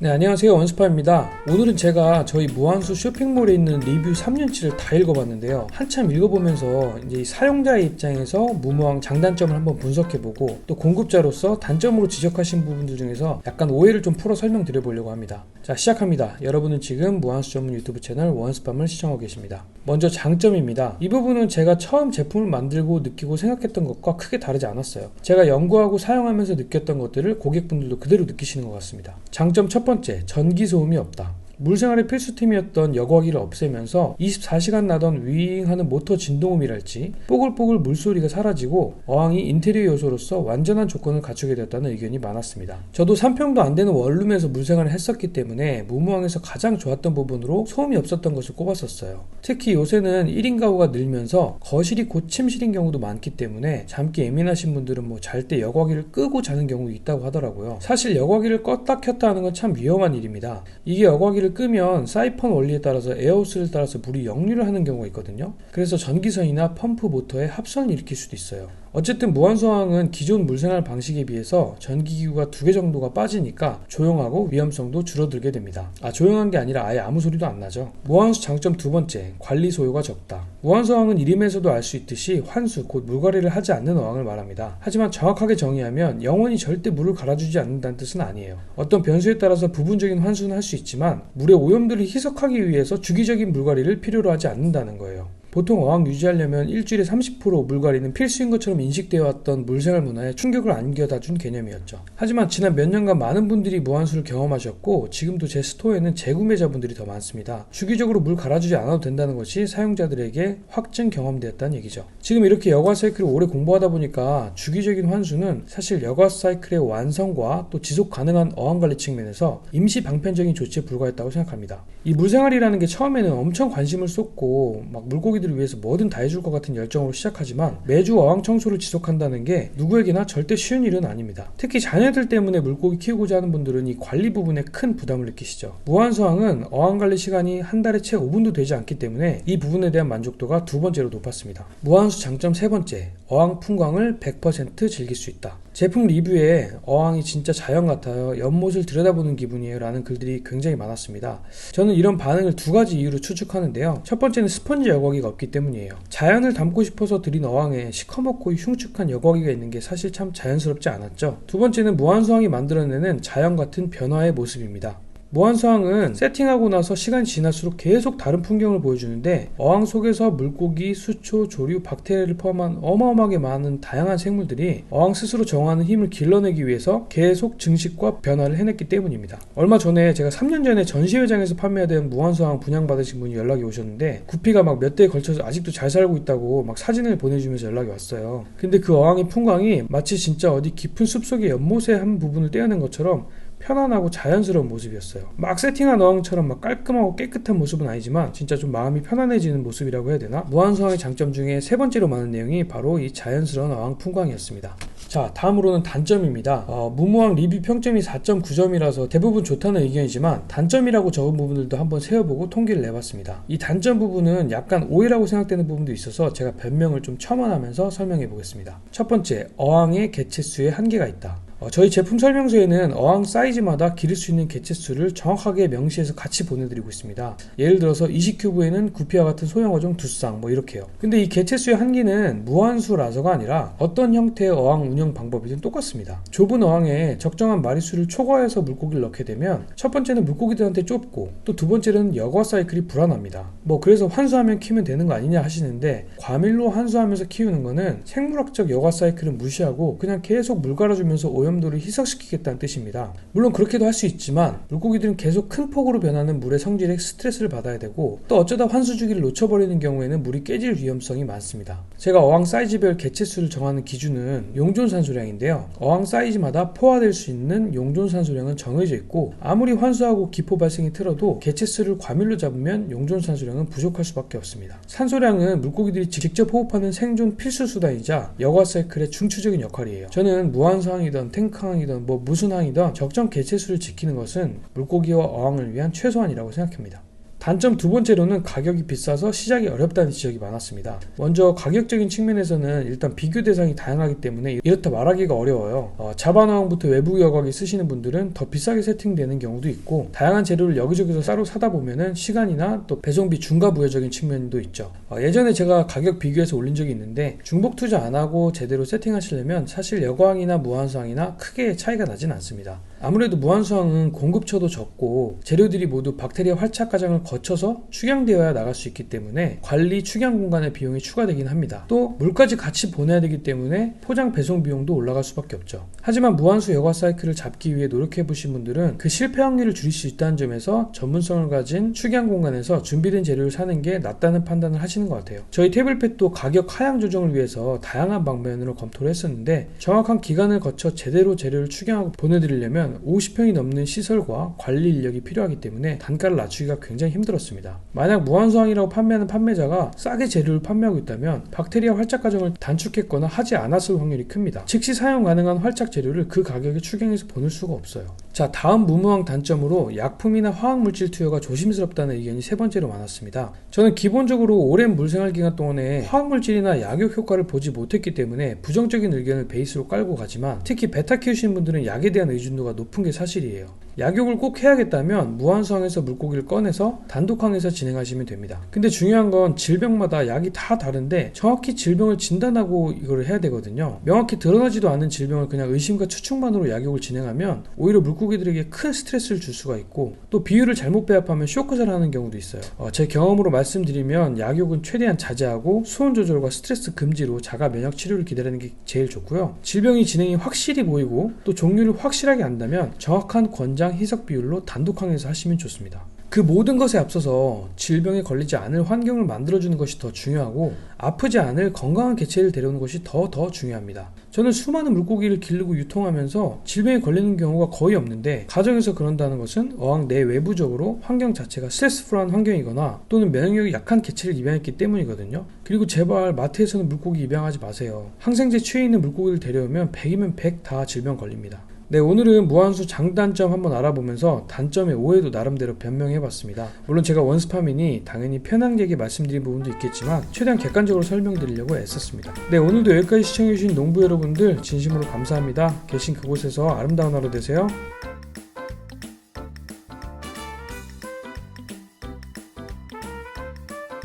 네, 안녕하세요. 원스파입니다. 오늘은 제가 저희 무한수 쇼핑몰에 있는 리뷰 3년치를 다 읽어봤는데요. 한참 읽어보면서 이제 사용자의 입장에서 무무왕 장단점을 한번 분석해보고 또 공급자로서 단점으로 지적하신 부분들 중에서 약간 오해를 좀 풀어 설명드려보려고 합니다. 자, 시작합니다. 여러분은 지금 무한수 전문 유튜브 채널 원스팜을 시청하고 계십니다. 먼저 장점입니다. 이 부분은 제가 처음 제품을 만들고 느끼고 생각했던 것과 크게 다르지 않았어요. 제가 연구하고 사용하면서 느꼈던 것들을 고객분들도 그대로 느끼시는 것 같습니다. 장점 첫 번째, 전기 소음이 없다. 물생활의 필수템이었던 여과기를 없애면서 24시간 나던 윙하는 모터 진동음이랄지 뽀글뽀글 물소리가 사라지고 어항이 인테리어 요소로서 완전한 조건을 갖추게 되었다는 의견이 많았습니다. 저도 3평도 안 되는 원룸에서 물생활을 했었기 때문에 무무왕에서 가장 좋았던 부분으로 소음이 없었던 것을 꼽았었어요. 특히 요새는 1인 가구가 늘면서 거실이 곧 침실인 경우도 많기 때문에 잠기 예민하신 분들은 잘 때 여과기를 끄고 자는 경우도 있다고 하더라고요. 사실 여과기를 껐다 켰다 하는 건 참 위험한 일입니다. 이게 여과기를 끄면 사이펀 원리에 따라서 에어호스를 따라서 물이 역류를 하는 경우가 있거든요. 그래서 전기선이나 펌프 모터에 합선을 일으킬 수도 있어요. 어쨌든 무한소왕은 기존 물생활 방식에 비해서 전기기구가 2개 정도가 빠지니까 조용하고 위험성도 줄어들게 됩니다. 조용한 게 아니라 아예 아무 소리도 안 나죠. 무한수 장점 두 번째, 관리 소요가 적다. 무한소왕은 이름에서도 알 수 있듯이 환수, 곧 물갈이를 하지 않는 어항을 말합니다. 하지만 정확하게 정의하면 영원히 절대 물을 갈아주지 않는다는 뜻은 아니에요. 어떤 변수에 따라서 부분적인 환수는 할 수 있지만 물의 오염들을 희석하기 위해서 주기적인 물갈이를 필요로 하지 않는다는 거예요. 보통 어항 유지하려면 일주일에 30% 물갈이는 필수인 것처럼 인식되어 왔던 물생활 문화에 충격을 안겨다 준 개념이었죠. 하지만 지난 몇 년간 많은 분들이 무한수를 경험하셨고 지금도 제 스토어에는 재구매자분들이 더 많습니다. 주기적으로 물 갈아주지 않아도 된다는 것이 사용자들에게 확증 경험되었다는 얘기죠. 지금 이렇게 여과 사이클을 오래 공부하다 보니까 주기적인 환수는 사실 여과 사이클의 완성과 또 지속 가능한 어항관리 측면에서 임시 방편적인 조치에 불과했다고 생각합니다. 이 물생활이라는 게 처음에는 엄청 관심을 쏟고 물고기들을 위해서 뭐든 다 해줄 것 같은 열정으로 시작하지만 매주 어항 청소를 지속한다는 게 누구에게나 절대 쉬운 일은 아닙니다. 특히 자녀들 때문에 물고기 키우고자 하는 분들은 이 관리 부분에 큰 부담을 느끼시죠. 무한소항은 어항관리 시간이 한 달에 채 5분도 되지 않기 때문에 이 부분에 대한 만족도가 두 번째로 높았습니다. 무한수 장점 세 번째, 어항 풍광을 100% 즐길 수 있다. 제품 리뷰에 어항이 진짜 자연 같아요, 연못을 들여다보는 기분이에요 라는 글들이 굉장히 많았습니다. 저는 이런 반응을 두 가지 이유로 추측하는데요. 첫 번째는 스펀지 여과기가 없기 때문이에요. 자연을 담고 싶어서 들인 어항에 시커멓고 흉측한 여과기가 있는 게 사실 참 자연스럽지 않았죠. 두 번째는 무한소항이 만들어내는 자연 같은 변화의 모습입니다. 무한소항은 세팅하고 나서 시간이 지날수록 계속 다른 풍경을 보여주는데 어항 속에서 물고기, 수초, 조류, 박테리아를 포함한 어마어마하게 많은 다양한 생물들이 어항 스스로 정화하는 힘을 길러내기 위해서 계속 증식과 변화를 해냈기 때문입니다. 얼마 전에 제가 3년 전에 전시회장에서 판매된 무한소항 분양받으신 분이 연락이 오셨는데 구피가 몇 대에 걸쳐서 아직도 잘 살고 있다고 사진을 보내주면서 연락이 왔어요. 근데 그 어항의 풍광이 마치 진짜 어디 깊은 숲속의 연못의 한 부분을 떼어낸 것처럼 편안하고 자연스러운 모습이었어요. 세팅한 어항처럼 깔끔하고 깨끗한 모습은 아니지만 진짜 좀 마음이 편안해지는 모습이라고 해야 되나? 무한소항의 장점 중에 세 번째로 많은 내용이 바로 이 자연스러운 어항 풍광이었습니다. 자, 다음으로는 단점입니다. 무무왕 리뷰 평점이 4.9점이라서 대부분 좋다는 의견이지만 단점이라고 적은 부분들도 한번 세어보고 통계를 내봤습니다. 이 단점 부분은 약간 오해라고 생각되는 부분도 있어서 제가 변명을 좀 첨언하면서 설명해 보겠습니다. 첫 번째, 어항의 개체수에 한계가 있다. 저희 제품 설명서에는 어항 사이즈마다 기를 수 있는 개체수를 정확하게 명시해서 같이 보내드리고 있습니다. 예를 들어서 20큐브에는 구피와 같은 소형 어종 2쌍 이렇게요. 근데 이 개체수의 한계는 무한수라서가 아니라 어떤 형태의 어항 운영 방법이든 똑같습니다. 좁은 어항에 적정한 마리수를 초과해서 물고기를 넣게 되면 첫 번째는 물고기들한테 좁고 또 두 번째는 여과 사이클이 불안합니다. 그래서 환수하면 키우면 되는 거 아니냐 하시는데 과밀로 환수하면서 키우는 거는 생물학적 여과 사이클은 무시하고 그냥 계속 물 갈아주면서 오염도를 희석시키겠다는 뜻입니다. 물론 그렇게도 할 수 있지만 물고기들은 계속 큰 폭으로 변하는 물의 성질에 스트레스를 받아야 되고 또 어쩌다 환수 주기를 놓쳐버리는 경우에는 물이 깨질 위험성이 많습니다. 제가 어항 사이즈별 개체수를 정하는 기준은 용존산소량인데요. 어항 사이즈마다 포화될 수 있는 용존산소량은 정해져 있고 아무리 환수하고 기포 발생이 틀어도 개체수를 과밀로 잡으면 용존산소량은 부족할 수밖에 없습니다. 산소량은 물고기들이 직접 호흡하는 생존 필수 수단이자 여과 사이클의 중추적인 역할이에요. 저는 무한소항이든 탱크항이든 무슨 항이든 적정 개체수를 지키는 것은 물고기와 어항을 위한 최소한이라고 생각합니다. 단점 두 번째로는 가격이 비싸서 시작이 어렵다는 지적이 많았습니다. 먼저 가격적인 측면에서는 일단 비교 대상이 다양하기 때문에 이렇다 말하기가 어려워요. 자반어항부터 외부 여과기 쓰시는 분들은 더 비싸게 세팅되는 경우도 있고, 다양한 재료를 여기저기서 따로 사다 보면은 시간이나 또 배송비 중과부여적인 측면도 있죠. 예전에 제가 가격 비교해서 올린 적이 있는데, 중복 투자 안 하고 제대로 세팅하시려면 사실 여과항이나 무한수항이나 크게 차이가 나진 않습니다. 아무래도 무한수항은 공급처도 적고 재료들이 모두 박테리아 활착 과정을 거쳐서 축양되어야 나갈 수 있기 때문에 관리 축양 공간의 비용이 추가되긴 합니다. 또 물까지 같이 보내야 되기 때문에 포장 배송 비용도 올라갈 수밖에 없죠. 하지만 무한수 여과 사이클을 잡기 위해 노력해 보신 분들은 그 실패 확률을 줄일 수 있다는 점에서 전문성을 가진 축양 공간에서 준비된 재료를 사는 게 낫다는 판단을 하시는 것 같아요. 저희 테이블팻도 가격 하향 조정을 위해서 다양한 방면으로 검토를 했었는데, 정확한 기간을 거쳐 제대로 재료를 축양하고 보내드리려면 50평이 넘는 시설과 관리 인력이 필요하기 때문에 단가를 낮추기가 굉장히 힘들었습니다. 만약 무한수항이라고 판매하는 판매자가 싸게 재료를 판매하고 있다면 박테리아 활착 과정을 단축했거나 하지 않았을 확률이 큽니다. 즉시 사용 가능한 활착 재료를 그 가격에 축양해서 보낼 수가 없어요. 자, 다음 무무항 단점으로 약품이나 화학물질 투여가 조심스럽다는 의견이 세 번째로 많았습니다. 저는 기본적으로 오랜 물생활 기간 동안에 화학물질이나 약육 효과를 보지 못했기 때문에 부정적인 의견을 베이스로 깔고 가지만, 특히 베타 키우시는 분들은 약에 대한 의존도가 높은 게 사실이에요. 약육을 꼭 해야겠다면 무한수항에서 물고기를 꺼내서 단독항에서 진행하시면 됩니다. 근데 중요한 건 질병마다 약이 다 다른데 정확히 질병을 진단하고 이걸 해야 되거든요. 명확히 드러나지도 않은 질병을 그냥 의심과 추측만으로 약육을 진행하면 오히려 물고기들에게 큰 스트레스를 줄 수가 있고, 또 비율을 잘못 배합하면 쇼크사를 하는 경우도 있어요. 제 경험으로 말씀드리면 약육은 최대한 자제하고 수온 조절과 스트레스 금지로 자가 면역 치료를 기다리는 게 제일 좋고요. 질병이 진행이 확실히 보이고 또 종류를 확실하게 안다면 정확한 권장 희석 비율로 단독항에서 하시면 좋습니다. 그 모든 것에 앞서서 질병에 걸리지 않을 환경을 만들어주는 것이 더 중요하고, 아프지 않을 건강한 개체를 데려오는 것이 더 중요합니다. 저는 수많은 물고기를 기르고 유통하면서 질병에 걸리는 경우가 거의 없는데, 가정에서 그런다는 것은 어항 내 외부적으로 환경 자체가 스트레스풀한 환경이거나 또는 면역력이 약한 개체를 입양했기 때문이거든요. 그리고 제발 마트에서는 물고기 입양하지 마세요. 항생제 취해 있는 물고기를 데려오면 100이면 100 다 질병 걸립니다. 네, 오늘은 무한수 장단점 한번 알아보면서 단점의 오해도 나름대로 변명해봤습니다. 물론 제가 원스팜이니 당연히 편향되게 말씀드린 부분도 있겠지만 최대한 객관적으로 설명드리려고 애썼습니다. 네, 오늘도 여기까지 시청해주신 농부 여러분들 진심으로 감사합니다. 계신 그곳에서 아름다운 하루 되세요.